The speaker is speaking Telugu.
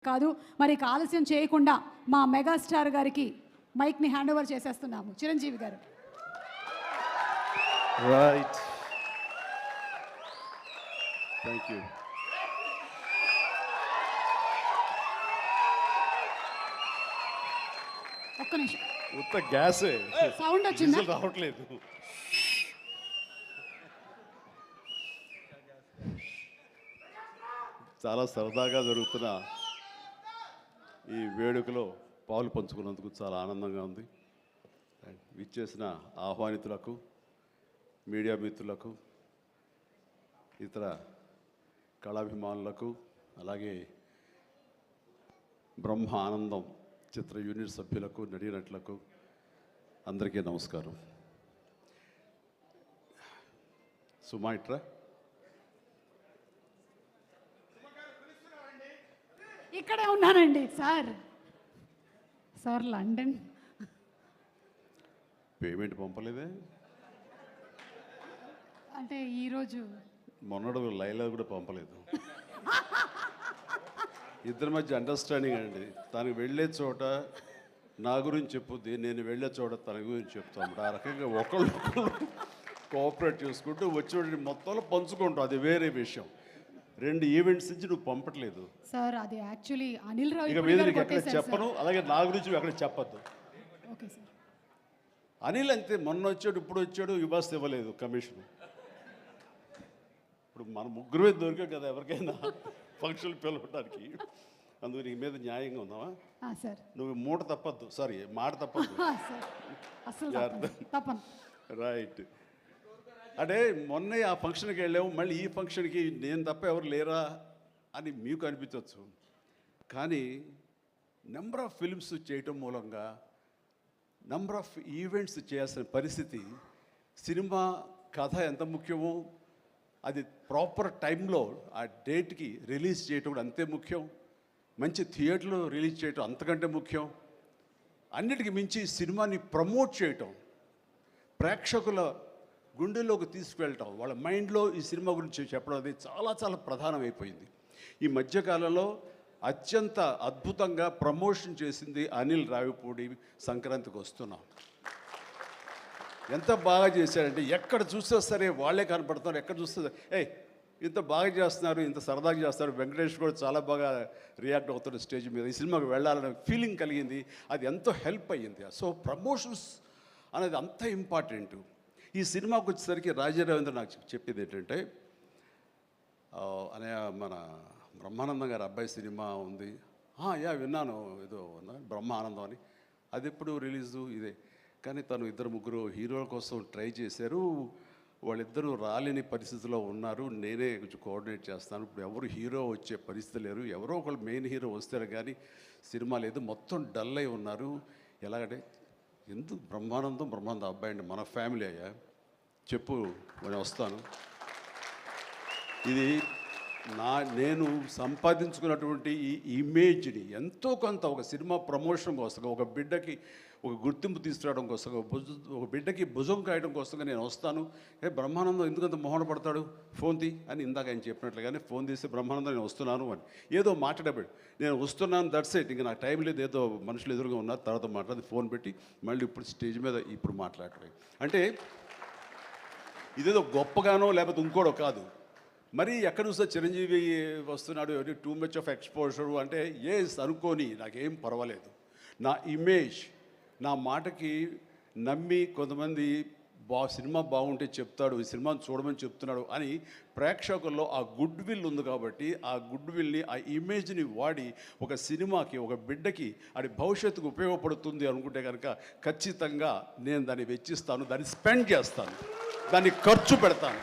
కాదు. మరి ఆలస్యం చేయకుండా మా మెగాస్టార్ గారికి మైక్ని హ్యాండ్ ఓవర్ చేసేస్తున్నాము. చిరంజీవి గారు. Right, thank you. ఒక్క నిమిషం, ఉత్త గ్యాసే, సౌండ్ వచ్చిందా? రావట్లేదు. చాలా సరదాగా జరుగుతున్న ఈ వేడుకలో పాలు పంచుకున్నందుకు చాలా ఆనందంగా ఉంది. విచ్చేసిన ఆహ్వానితులకు, మీడియా మిత్రులకు, ఇతర కళాభిమానులకు, అలాగే బ్రహ్మ ఆనందం చిత్ర యూనిట్ సభ్యులకు, నటీనటులకు అందరికీ నమస్కారం. సుమాయిట్రా ఇక్కడే ఉన్నానండి సార్ లండన్. పేమెంట్ పంపలేదే? అంటే ఈరోజు మొన్నడు లైలా కూడా పంపలేదు. ఇద్దరి మధ్య అండర్స్టాండింగ్ అండి. తనకు వెళ్ళే చోట నా గురించి చెప్పుద్ది, నేను వెళ్ళే చోట తన గురించి చెప్తాం. ఆ రకంగా ఒకళ్ళు కోఆపరేట్ చేసుకుంటూ వచ్చి మొత్తంలో పంచుకుంటాం. అది వేరే విషయం. 2 ఈవెంట్స్ నుంచి నువ్వు పంపట్లేదు సార్. అది యాక్చువల్లీ అనిల్ రావు ఇక మీద ఎక్కడ చెప్పను, అలాగే నా గురించి ఎక్కడ చెప్పద్దు. Okay sir. అనిల్ అంతే, మొన్న వచ్చాడు, ఇప్పుడు వచ్చాడు, ఇవ్వాల్సి ఇవ్వలేదు కమిషన్. ఇప్పుడు మన ముగ్గురే దొరికాం కదా ఎవరికైనా ఫంక్షన్లు పిలవడానికి. అందుకు నీ మీద న్యాయంగా ఉన్నావా సార్? నువ్వు మాట తప్పద్దు. రైట్. అంటే మొన్న ఆ ఫంక్షన్కి వెళ్ళాము, మళ్ళీ ఈ ఫంక్షన్కి నేను తప్ప ఎవరు లేరా అని మీకు అనిపించవచ్చు. కానీ నెంబర్ ఆఫ్ ఫిల్మ్స్ చేయటం మూలంగా నెంబర్ ఆఫ్ ఈవెంట్స్ చేయాల్సిన పరిస్థితి, సినిమా కథ ఎంత ముఖ్యమో అది ప్రాపర్ టైంలో ఆ డేట్కి రిలీజ్ చేయటం కూడా అంతే ముఖ్యం. మంచి థియేటర్లో రిలీజ్ చేయటం అంతకంటే ముఖ్యం. అన్నిటికీ మించి సినిమాని ప్రమోట్ చేయటం, ప్రేక్షకుల గుండెల్లోకి తీసుకువెళ్ళటం, వాళ్ళ మైండ్లో ఈ సినిమా గురించి చెప్పడం అది చాలా చాలా ప్రధానమైపోయింది. ఈ మధ్యకాలంలో అత్యంత అద్భుతంగా ప్రమోషన్ చేసింది అనిల్ రావిపూడి. సంక్రాంతికి వస్తున్నాం, ఎంత బాగా చేశారంటే ఎక్కడ చూస్తే సరే వాళ్ళే కనపడుతున్నారు. ఎక్కడ చూస్తే ఇంత బాగా చేస్తున్నారు, ఇంత సరదాగా చేస్తారు. వెంకటేష్ కూడా చాలా బాగా రియాక్ట్ అవుతాడు స్టేజ్ మీద. ఈ సినిమాకి వెళ్ళాలనే ఫీలింగ్ కలిగింది. అది ఎంతో హెల్ప్ అయ్యింది. సో ప్రమోషన్స్ అనేది అంత ఇంపార్టెంట్. ఈ సినిమాకి వచ్చేసరికి రాజా రవీంద్ర నాకు చెప్పేది ఏంటంటే, అనే మన బ్రహ్మానందం గారి అబ్బాయి సినిమా ఉంది. విన్నాను, ఏదో బ్రహ్మ ఆనందం అని. అది ఎప్పుడు రిలీజు ఇదే. కానీ తను 2-3 హీరోల కోసం ట్రై చేశారు. వాళ్ళిద్దరూ రాలేని పరిస్థితిలో ఉన్నారు. నేనే కొంచెం కోఆర్డినేట్ చేస్తాను. ఇప్పుడు ఎవరు హీరో వచ్చే పరిస్థితి లేరు. ఎవరో ఒకళ్ళు మెయిన్ హీరో వస్తారు కానీ సినిమా లేదు. మొత్తం డల్ అయి ఉన్నారు. ఎలాగంటే ఎందుకు బ్రహ్మానందం అబ్బాయి అండి, మన ఫ్యామిలీ అయ్యా, చెప్పు నేను వస్తాను. ఇది నేను సంపాదించుకున్నటువంటి ఈ ఇమేజ్ని ఎంతో కొంత ఒక సినిమా ప్రమోషన్ కోసం, ఒక బిడ్డకి ఒక గుర్తింపు తీసుకురావడం కోసం, ఒక బిడ్డకి భుజం కాయడం కోసంగా నేను వస్తాను. బ్రహ్మానందం ఎందుకంత మొహన పడతాడు, ఫోన్ తీ అని ఇందాక ఆయన చెప్పినట్లుగానే ఫోన్ తీసి బ్రహ్మానందం నేను వస్తున్నాను అని ఏదో మాట్లాడబడి నేను వస్తున్నాను, దట్స్ ఇట్. ఇంకా నాకు టైం లేదు, ఏదో మనుషులు ఎదురుగా ఉన్నారు, తర్వాత మాట్లాడి ఫోన్ పెట్టి మళ్ళీ ఇప్పుడు స్టేజ్ మీద ఇప్పుడు మాట్లాడటం అంటే ఇదేదో గొప్పగానో లేకపోతే ఇంకోడో కాదు. మరి ఎక్కడ చూస్తే చిరంజీవి వస్తున్నాడు, టూ మచ్ ఆఫ్ ఎక్స్పోజర్ అంటే అనుకోని నాకేం పర్వాలేదు. నా ఇమేజ్, నా మాటకి నమ్మి కొంతమంది సినిమా బాగుంటే చెప్తాడు, ఈ సినిమాని చూడమని చెప్తున్నాడు అని ప్రేక్షకుల్లో ఆ గుడ్ విల్ ఉంది. కాబట్టి ఆ గుడ్ విల్ని, ఆ ఇమేజ్ని వాడి ఒక సినిమాకి, ఒక బిడ్డకి అది భవిష్యత్తుకు ఉపయోగపడుతుంది అనుకుంటే కనుక ఖచ్చితంగా నేను దాన్ని వెచ్చిస్తాను, దాన్ని స్పెండ్ చేస్తాను, దాన్ని ఖర్చు పెడతాను.